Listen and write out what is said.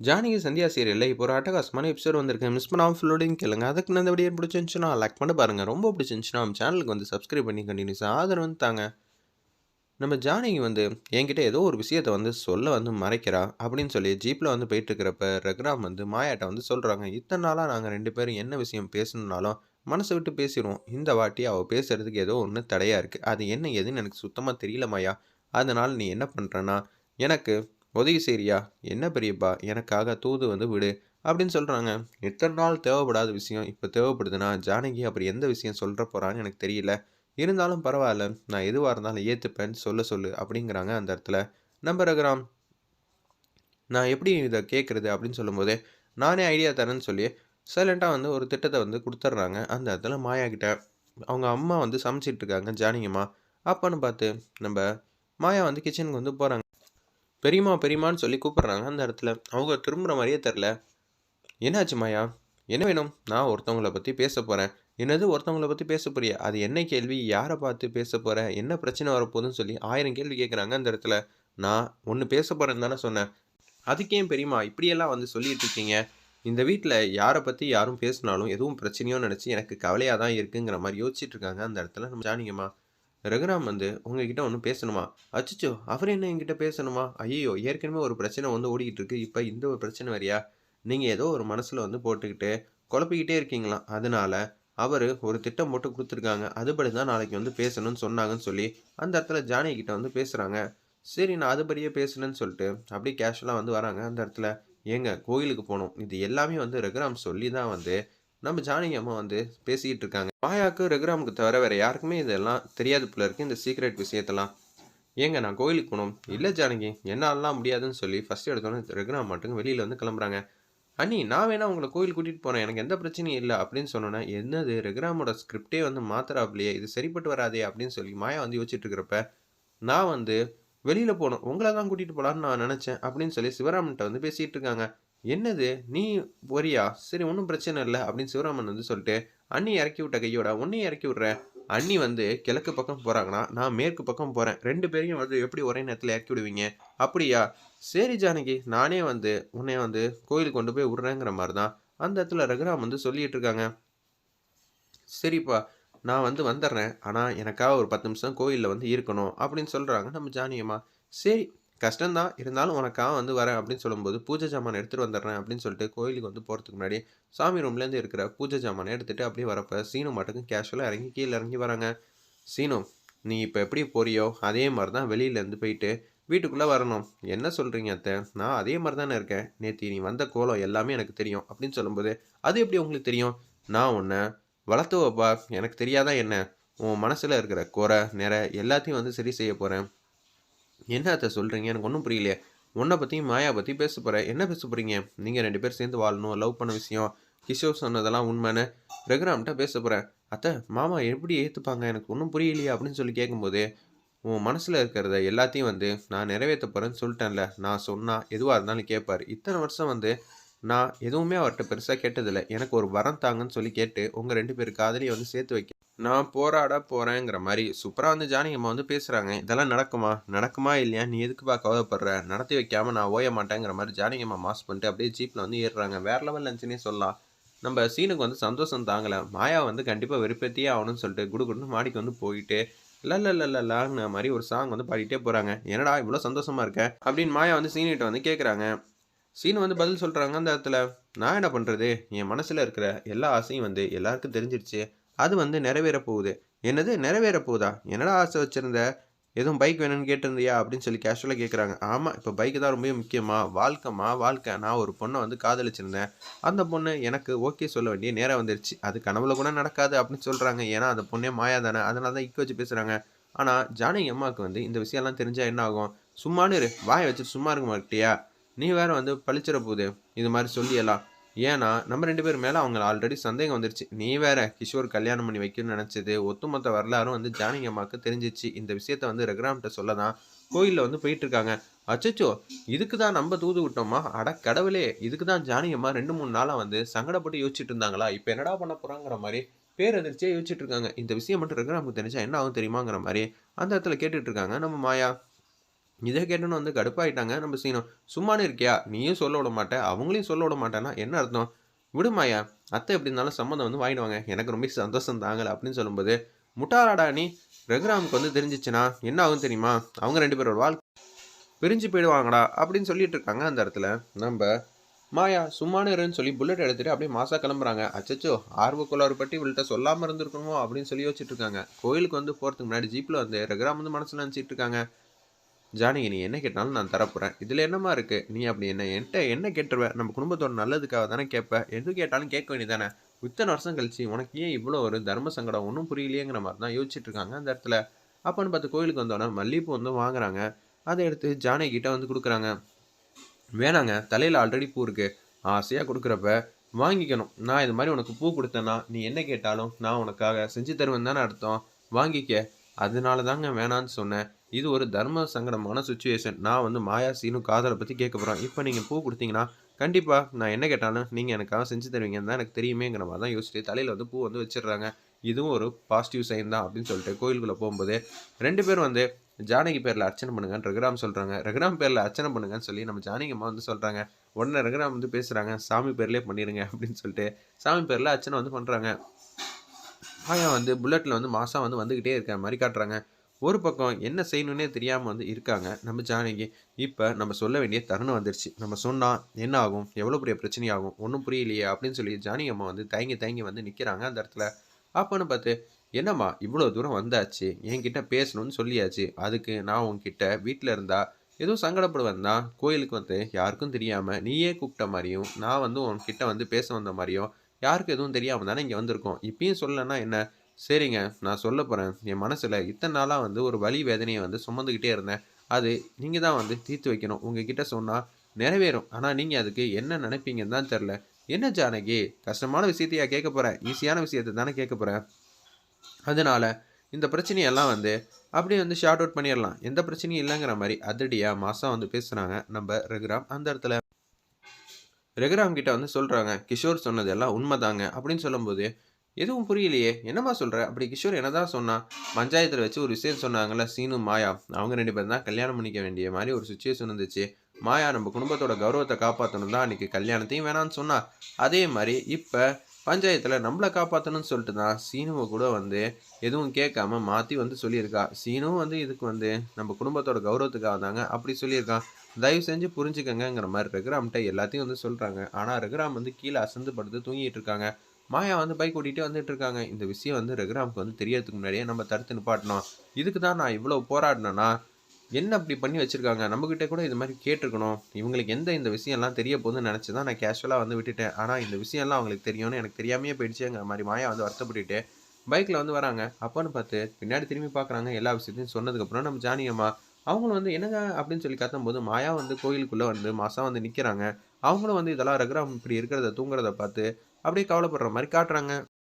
ஜானகி சந்தியா சீரியல்ல இப்போ ஒரு அட்டகாசமான எபிசோட் வந்திருக்கு. மிஸ் பண்ணாம ஃபுல்லோடையும் கேளுங்க. அதுக்கு இந்த வீடியோ பிடிச்சிருந்துச்சுன்னா லைக் பண்ணி பாருங்க. ரொம்ப பிடிச்சிருந்துச்சுன்னா நம்ம சேனலுக்கு வந்து சப்ஸ்கிரைப் பண்ணி கண்டினியூஸாக ஆதரவு வந்து தாங்க. நம்ம ஜானகி வந்து என்கிட்ட ஏதோ ஒரு விஷயத்த வந்து சொல்ல வந்து மறைக்கிறா அப்படின்னு சொல்லி ஜீப்பில் வந்து போயிட்டு இருக்கிறப்ப ரகுராம் வந்து மாயாட்ட வந்து சொல்கிறாங்க. இத்தனை நாளாக நாங்கள் ரெண்டு பேரும் என்ன விஷயம் பேசணுன்னாலும் மனசை விட்டு பேசிடுவோம். இந்த வாட்டி அவள் பேசுறதுக்கு ஏதோ ஒன்று தடையாக இருக்குது. அது என்ன ஏதுன்னு எனக்கு சுத்தமாக தெரியல மாயா. அதனால் நீ என்ன பண்ணுறன்னா எனக்கு உதவி செய்றியா? என்ன பெரியப்பா எனக்காக தூது வந்து விடு அப்படின்னு சொல்கிறாங்க. இத்தனை நாள் தேவைப்படாத விஷயம் இப்போ தேவைப்படுதுன்னா ஜானகி அப்புறம் எந்த விஷயம் சொல்கிற போகிறான்னு எனக்கு தெரியல. இருந்தாலும் பரவாயில்ல. நான் எதுவா இருந்தாலும் ஏத்துப்பேன்னு சொல்லு அப்படிங்கிறாங்க அந்த இடத்துல. நம்ம ரகுராம், நான் எப்படி இத கேட்கறது அப்படின்னு சொல்லும்போதே, நானே ஐடியா தரேன்னு சொல்லி சைலன்ட்டா வந்து ஒரு திட்டத்த வந்து குடுத்துடுறாங்க. அந்த இடத்துல மாயா கிட்ட. அவங்க அம்மா வந்து சமைச்சிட்டு இருக்காங்க ஜானகி அம்மா. அப்பன்னு பார்த்து நம்ப மாயா வந்து கிச்சனுக்கு வந்து போறாங்க. பெரியம்மா பெரியம்மான்னு சொல்லி கூப்பிடுறாங்க அந்த இடத்துல. அவங்க திரும்புற மாரியே தெரியல. என்னாச்சு மாயா? என்ன வேணும்? நான் ஒருத்தவங்கள பத்தி பேசப் போறேன். என்னது ஒருத்தவங்கள பத்தி பேசப் போறியா? அது என்ன கேள்வி? யார பார்த்து பேசப் போற? என்ன பிரச்சனை வரப்போகுதுன்னு சொல்லி 1000 கேள்வி கேட்குறாங்க அந்த இடத்துல. நான் ஒண்ணு பேசப் போறேன்னு தானே சொன்னேன். அதுக்கு ஏன் பெரியம்மா இப்படியெல்லாம் வந்து சொல்லிட்டு இருக்கீங்க? இந்த வீட்ல யார பத்தி யாரும் பேசினாலும் எதுவும் பிரச்சனையோன்னு நினைச்சு எனக்கு கவலையா தான் இருக்குங்கிற மாரி யோசிச்சுட்டு இருக்காங்க அந்த இடத்துல நம்ம ஜானகியம்மா. ரகுராம் வந்து உங்ககிட்ட ஒண்ணு பேசணுமா? அச்சச்சோ! அவர் என்ன என்கிட்ட பேசணுமா? ஐயய்யோ! ஏற்கனவே ஒரு பிரச்சனை வந்து ஓடிக்கிட்டு இருக்கு. இப்ப இந்த ஒரு பிரச்சனை வேறயா? நீங்க ஏதோ ஒரு மனசுல வந்து போட்டுக்கிட்டு குழப்பிக்கிட்டே இருக்கீங்களாம். அதனால அவரு ஒரு திட்டம் போட்டு குடுத்துருக்காங்க. அதுபடி தான் நாளைக்கு வந்து பேசணும்னு சொன்னாங்கன்னு சொல்லி அந்த இடத்துல ஜானகி கிட்ட வந்து பேசுறாங்க. சரி நான் அதுபடியே பேசுனேன்னு சொல்லிட்டு அப்படியே கேஷுவலா வந்து வராங்க அந்த இடத்துல. ஏங்க கோயிலுக்கு போணும். இது எல்லாமே வந்து ரகுராம் சொல்லி தான் வந்து நம்ம ஜானகி அம்மா வந்து பேசிக்கிட்டு இருக்காங்க. மாயாவுக்கு ரகுராமுக்கு தவிர வேற யாருக்குமே இதெல்லாம் தெரியாது போல இருக்கு இந்த சீக்ரெட் விஷயத்தெல்லாம். ஏங்க நான் கோயிலுக்கு போணும். இல்ல ஜானகி என்னாலலாம் முடியாதுன்னு சொல்லி ஃபர்ஸ்ட் எடுத்தோனே ரகுராம் மட்டும் வெளியில வந்து கிளம்புறாங்க. அண்ணி நான் வேணா உங்கள கோயில் கூட்டிட்டு போறேன். எனக்கு எந்த பிரச்சனையும் இல்ல அப்படின்னு சொன்னோனே, என்னது ரகுராமோட ஸ்கிரிப்டே வந்து மாத்துறாப்லயே! இது சரிப்பட்டு வராதே! அப்படின்னு சொல்லி மாயா வந்து யோசிச்சுட்டு இருக்கிறப்ப, நான் வந்து வெளியில போணும். உங்கள தான் கூட்டிட்டு போலான்னு நான் நெனச்சேன். அப்படின்னு சொல்லி சிவராமன்ட்ட வந்து பேசிட்டு இருக்காங்க. என்னது நீ வரியா? சரி ஒண்ணும் பிரச்சனை இல்ல அப்படின்னு சிவராமன் வந்து சொல்லிட்டு, அண்ணி இறக்கி விட்ட கையோட உன்னையும் இறக்கி விடுறேன். அண்ணி வந்து கிழக்கு பக்கம் போறாங்கன்னா, நான் மேற்கு பக்கம் போறேன். 2 பேரையும் வந்து எப்படி ஒரே நேரத்துல இறக்கி விடுவீங்க? அப்படியா? சரி ஜானகி, நானே வந்து உன்னைய வந்து கோயிலுக்கு கொண்டு போய் விடுறேங்கிற மாரி தான் அந்த இடத்துல ரகுராம் வந்து சொல்லிட்டு இருக்காங்க. சரிப்பா, நான் வந்து வந்துடுறேன். ஆனா, எனக்காக ஒரு 10 நிமிஷம் கோயில்ல வந்து இருக்கணும் அப்படின்னு சொல்றாங்க நம்ம ஜானகி அம்மா. சரி, கஷ்டம் தான். இருந்தாலும் உனக்காக வந்து வரேன் அப்படின்னு சொல்லும்போது, பூஜை ஜாமான் எடுத்துட்டு வந்துடுறேன் அப்படின்னு சொல்லிட்டு கோயிலுக்கு வந்து போறதுக்கு முன்னாடி, சாமி ரூம்லேருந்து இருக்கிற பூஜை ஜாமான எடுத்துட்டு அப்படியே வரப்ப, சீனு மாட்டுக்கும் கேஷுவலா இறங்கி கீழ இறங்கி வராங்க. சீனு, நீ இப்ப எப்படி போறியோ, அதே மாரி தான் வெளியிலேருந்து போயிட்டு வீட்டுக்குள்ள வரணும். என்ன சொல்றீங்க அத்த? நான் அதே மாரி தானே இருக்கேன். நேத்து நீ வந்த கோலம் எல்லாமே எனக்கு தெரியும் அப்படின்னு சொல்லும்போது, அது எப்படி உங்களுக்கு தெரியும்? நான் உன்ன வளர்த்துவப்பா! எனக்கு தெரியாதா என்ன? உன் மனசுல இருக்கிற குறை, நிறை எல்லாத்தையும் வந்து சரி செய்ய போறேன். என்ன அத்த சொல்றீங்க? எனக்கு ஒண்ணும் புரியலையே! உன்ன பத்தியும், மாயா பத்தியும் பேசப் போறேன். என்ன பேசப் போறீங்க? நீங்க 2 பேரும் சேர்ந்து வாழணும், லவ் பண்ண விஷயம், கிஷோர் சொன்னதெல்லாம் உண்மைன்னு ரகுராம்ட்ட பேசப் போறேன். அத்த, மாமா எப்படி ஏத்துப்பாங்க? எனக்கு ஒண்ணும் புரியலையே! அப்படின்னு சொல்லி கேட்கும்போது, உன் மனசுல இருக்கிறத எல்லாத்தையும் வந்து நான் நிறைவேத்தப் போறேன்னு சொல்லிட்டேன்ல. நான் சொன்னா எதுவா இருந்தாலும் கேட்பாரு. இத்தன வருஷம் வந்து நான் எதுவுமே அவர்ட்ட பெருசா கேட்டதில்ல. எனக்கு ஒரு வரம் தாங்கன்னு சொல்லி கேட்டு, உங்க 2 பேர் காதலையும் வந்து சேர்த்து வைக்க நான் போராட போறேங்கிற மாரி சூப்பரா வந்து ஜானகி அம்மா வந்து பேசுறாங்க. இதெல்லாம் நடக்குமா? நடக்குமா இல்லையா? நீ எதுக்குப்பா கவலைப்படுற? நடத்தி வைக்காம நான் ஓய மாட்டேங்கிற மாரி ஜானகி அம்மா மாஸ் பண்ணிட்டு அப்படியே ஜீப்ல வந்து ஏறுறாங்க. வேற லெவல்ல இருந்துச்சுன்னே சொல்லலாம். நம்ப சீனுக்கு வந்து சந்தோஷம் தாங்கல. மாயா வந்து கண்டிப்பா வெறுப்பேத்தியே ஆகணும்னு சொல்லிட்டு குடுகுடுன்னு மாடிக்கு வந்து போயிட்டு, லல்லல்லல்லான்னு மாரி ஒரு சாங் வந்து பாடிட்டே போறாங்க. "என்னடா இவ்ளோ சந்தோஷமா இருக்க?" அப்படின்னு மாயா வந்து சீனுகிட்ட வந்து கேட்குறாங்க. சீனு வந்து பதில் சொல்றாங்க அந்த இடத்துல. நான் என்ன பண்றது? என் மனசுல இருக்கிற எல்லா ஆசையும் வந்து எல்லாருக்கும் தெரிஞ்சிருச்சு. அது வந்து நிறைவேறப் போகுது. என்னது நிறைவேறப் போகுதா? என்னடா ஆசை வச்சிருந்த? எதுவும் பைக் வேணும்னு கேட்டிருந்தியா? அப்படின்னு சொல்லி கேஷுவலா கேட்குறாங்க. ஆமா, இப்ப பைக் தான் ரொம்ப முக்கியமா? வாழ்க்கை. நான் ஒரு பொண்ண வந்து காதலிச்சிருந்தேன். அந்த பொண்ணு எனக்கு ஓகே சொல்ல வேண்டிய நேரம் வந்துருச்சு. அது கனவுல கூட நடக்காது அப்படின்னு சொல்றாங்க. ஏன்னா அந்த பொண்ணே மாயா தானே. அதனால தான் இக்க வச்சு பேசுறாங்க. ஆனா ஜானகி அம்மாவுக்கு வந்து இந்த விஷயம்லாம் தெரிஞ்சா என்ன ஆகும்? சும்மானு இரு. வாய வச்சுட்டு சும்மா இருக்க மாட்டியா? நீ வேற வந்து பழிச்சிற போகுது. இது மாரி சொல்லி எல்லாம். ஏன்னா, நம்ம 2 பேர் மேல அவங்க ஆல்ரெடி சந்தேகம் வந்துருச்சு. நீ வேற கிஷோர் கல்யாணம் பண்ணி வைக்கணும்னு நெனச்சது, ஒட்டுமொத்த வரலாறும் வந்து ஜானகி அம்மாவுக்கு தெரிஞ்சிருச்சு. இந்த விஷயத்த வந்து ரகுராம்ட்ட சொல்ல தான் கோயில்ல வந்து போயிட்டுருக்காங்க. அச்சச்சோ! இதுக்கு தான் நம்ப தூது விட்டோமா? அட கடவுளே! இதுக்கு தான் ஜானகி அம்மா 2, 3 நாளா வந்து சங்கடப்பட்டு யோசிச்சுட்டு இருந்தாங்களா? இப்ப என்னடா பண்ண போறோங்கிற மாரி பேரதிர்ச்சியா யோசிச்சுட்டு இருக்காங்க. இந்த விஷயம் மட்டும் ரகுராமுக்கு தெரிஞ்சா என்ன ஆகும் தெரியுமாங்கிற மாரி அந்த இடத்துல கேட்டுட்டு இருக்காங்க நம்ம மாயா. இத கேட்டோனே வந்து கடுப்பாயிட்டாங்க நம்ம சீனு. "சும்மானு இருக்கியா? நீயும் சொல்ல விட மாட்ட, அவங்களையும் சொல்ல விட மாட்டேன்னா என்ன அர்த்தம்? விடு மாயா, அத்தை எப்படி இருந்தாலும் சம்மதம் வந்து வாங்கிடுவாங்க. எனக்கு ரொம்ப சந்தோஷம் தாங்கல" அப்படின்னு சொல்லும்போது, "முட்டாளாடா நீ? ரகுராமுக்கு வந்து தெரிஞ்சுச்சுன்னா என்ன ஆகும் தெரியுமா? அவங்க 2 பேரோட பிரிஞ்சு போயிடுவாங்கடா" அப்படின்னு சொல்லிட்டு இருக்காங்க அந்த இடத்துல. நம்ப மாயா சும்மானு இருன்னு சொல்லி புல்லட் எடுத்துட்டு அப்படியே மாசா கிளம்புறாங்க. அச்சச்சோ! ஆர்வக்கோளாறு பட்டு இவள்ட்ட சொல்லாம இருந்திருக்கணுமோ அப்படின்னு சொல்லி யோசிச்சுட்டு இருக்காங்க. கோயிலுக்கு வந்து போறதுக்கு முன்னாடி ஜீப்ல வந்து ரகுராம் வந்து மனசுல நினைச்சிட்டு இருக்காங்க. ஜானகி நீ என்ன கேட்டாலும் நான் தரப்போறேன். இதுல என்னம்மா இருக்கு? நீ அப்படி என்ட்ட என்ன கேட்டுருவ? நம்ம குடும்பத்தோட நல்லதுக்காக தானே கேட்ப. எது கேட்டாலும் கேட்க வேண்டியது தானே. இத்தன வருஷம் கழிச்சு உனக்கு ஏன் இவ்வளோ ஒரு தர்ம சங்கடம்? ஒண்ணும் புரியலையேங்கிற மாரி தான் யோசிச்சுட்டு இருக்காங்க அந்த இடத்துல. அப்பன்னு பார்த்து கோயிலுக்கு வந்தோனே மல்லிகைப்பூ வந்து வாங்குறாங்க. அத எடுத்து ஜானகி கிட்ட வந்து குடுக்குறாங்க. வேணாங்க. தலையில ஆல்ரெடி பூ இருக்கு. ஆசையா குடுக்குறப்ப வாங்கிக்கணும். நான் இது மாரி உனக்கு பூ குடுத்தேன்னா, நீ என்ன கேட்டாலும் நான் உனக்காக செஞ்சு தருவேன்னு தானே அர்த்தம். வாங்கிக்க. அதனால தாங்க வேணான்னு சொன்னேன். இது ஒரு தர்ம சங்கடமான சிச்சுவேஷன். நான் வந்து மாயா, சீனு காதல பத்தி கேட்க போறேன். இப்ப நீங்க பூ குடுத்தீங்கன்னா, கண்டிப்பா நான் என்ன கேட்டாலும் நீங்க எனக்காக செஞ்சு தருவீங்கன்னு தான் எனக்கு தெரியுமேங்கிற மாரி தான் யோசிச்சுட்டு தலையில வந்து பூ வந்து வச்சுடுறாங்க. இதுவும் ஒரு பாசிட்டிவ் சைன் தான் அப்படின்னு சொல்லிட்டு கோயிலுக்குள்ள போம்போது 2 பேரும் வந்து ஜானகி பேர்ல அர்ச்சனை பண்ணுங்கன்னு ரகுராம் சொல்றாங்க. ரகுராம் பேர்ல அர்ச்சனை பண்ணுங்கன்னு சொல்லி நம்ம ஜானகி அம்மா வந்து சொல்றாங்க. உடனே ரகுராம் வந்து பேசுறாங்க. சாமி பேர்லயே பண்ணிருங்க அப்படின்னு சொல்லிட்டு சாமி பேர்ல அர்ச்சனை வந்து பண்றாங்க. ஆயா வந்து புல்லட்ல வந்து மாசா வந்து வந்துகிட்டே இருக்கிற மாரி காட்டுறாங்க. ஒரு பக்கம் என்ன செய்யணும்னே தெரியாம வந்து இருக்காங்க நம்ம ஜானகி. இப்ப நம்ம சொல்ல வேண்டிய தருணம் வந்துருச்சு. நம்ம சொன்னா என்ன ஆகும்? எவ்வளோ பெரிய பிரச்சனை ஆகும்? ஒண்ணும் புரியலையே அப்படின்னு சொல்லி ஜானகி அம்மா வந்து தயங்கி தயங்கி வந்து நிக்கிறாங்க அந்த இடத்துல. அப்பன்னு பார்த்து, "என்னம்மா இவ்வளோ தூரம் வந்தாச்சு. என்கிட்ட பேசணும்னு சொல்லியாச்சு. அதுக்கு நான் உன்கிட்ட வீட்ல இருந்தா எதுவும் சங்கடப்படுவேன் தான் கோயிலுக்கு வந்து யாருக்கும் தெரியாம நீயே கூப்பிட்ட மாரியும், நான் வந்து உன்கிட்ட வந்து பேச வந்த மாரியும், யாருக்கும் எதுவும் தெரியாம தானே இங்க வந்திருக்கோம். இப்பயும் சொல்லலன்னா என்ன? சரிங்க, நான் சொல்லப் போறேன். என் மனசுல இத்தன நாளா வந்து ஒரு வலி வேதனைய வந்து சுமந்துகிட்டே இருந்தேன். அது நீங்க தான் வந்து தீர்த்து வைக்கணும். உங்ககிட்ட சொன்னா நிறைவேறும். ஆனா நீங்க அதுக்கு என்ன நினைப்பீங்கன்னு தான் தெரியல." "என்ன ஜானகி? கஷ்டமான விஷயத்தையா கேட்கப் போற? ஈஸியான விஷயத்த தானே கேட்கப் போற. அதனால இந்த பிரச்சனையெல்லாம் வந்து அப்படியே வந்து ஷார்ட் அவுட் பண்ணிறலாம். எந்த பிரச்சனையும் இல்லங்கிற மாரி அதிரடியா மாஸா வந்து பேசுனாங்க நம்ப ரகுராம். அந்த இடத்துல ரகுராம் கிட்ட வந்து சொல்றாங்க, "கிஷோர் சொன்னது எல்லாம் உண்மதாங்க" அப்படின்னு சொல்லும்போது, "எதுவும் புரியலையே! என்னம்மா சொல்ற?" அப்படி கிஷோர் என்னதான் சொன்னான்? பஞ்சாயத்துல வச்சு ஒரு விஷயம் சொன்னாங்கல்ல, சீனு, மாயா. அவங்க 2 பேரும் தான் கல்யாணம் பண்ணிக்க வேண்டிய மாரி ஒரு சிச்சுவேஷன் இருந்துச்சு. மாயா நம்ம குடும்பத்தோட கௌரவத்த காப்பாத்தணும் தான் அன்னைக்கு கல்யாணத்தையும் வேணான்னு சொன்னா. அதே மாரி இப்ப பஞ்சாயத்துல நம்மள காப்பாத்தணும்னு சொல்லிட்டு தான் சீனுவ கூட வந்து எதுவும் கேட்காம மாத்தி வந்து சொல்லியிருக்கா. சீனுவும் வந்து இதுக்கு வந்து நம்ம குடும்பத்தோட கௌரவத்துக்காக தாங்க அப்படி சொல்லியிருக்கான். தயவு செஞ்சு புரிஞ்சுக்கங்கங்கிற மாரி ரகுராம்ட்ட எல்லாத்தையும் வந்து சொல்றாங்க. ஆனா ரகுராம் வந்து கீழ அசந்து படுத்து தூங்கிட்டு இருக்காங்க. மாயா வந்து பைக் ஓட்டிட்டே வந்துட்டு இருக்காங்க. இந்த விஷயம் வந்து ரகுராம்க்கு வந்து தெரியறதுக்கு முன்னாடியே நம்ம தடுத்து நிப்பாட்டணும். இதுக்கு தான் நான் இவ்வளவு போராடினேன்னா, என்ன அப்படி பண்ணி வச்சிருக்காங்க? நம்மகிட்ட கூட இது மாரி கேட்டுருக்கணும். இவங்களுக்கு இந்த விஷயம்லாம் தெரிய போதுன்னு நெனச்சு தான் நான் கேஷுவலா வந்து விட்டுட்டேன். ஆனா இந்த விஷயம்லாம் அவங்களுக்கு தெரியும்னு எனக்கு தெரியாமயே போயிடுச்சேங்கிற மாரி மாயா வந்து வருத்தப்பட்டுட்டு பைக்ல வந்து வராங்க. அப்பன்னு பார்த்து பின்னாடி திரும்பி பார்க்குறாங்க. எல்லா விஷயத்தையும் சொன்னதுக்கப்புறம் நம்ம ஜானகி அம்மா. அவங்களும் வந்து "என்னங்க?" அப்படின்னு சொல்லி கத்தும்போது, மாயா வந்து கோயிலுக்குள்ள வந்து மாசா வந்து நிக்கிறாங்க. அவங்களும் வந்து இதெல்லாம் ரகுராம் இப்படி இருக்கிறத தூங்குறத பார்த்து அப்படியே கவலைப்படுற மாரி காட்டுறாங்க.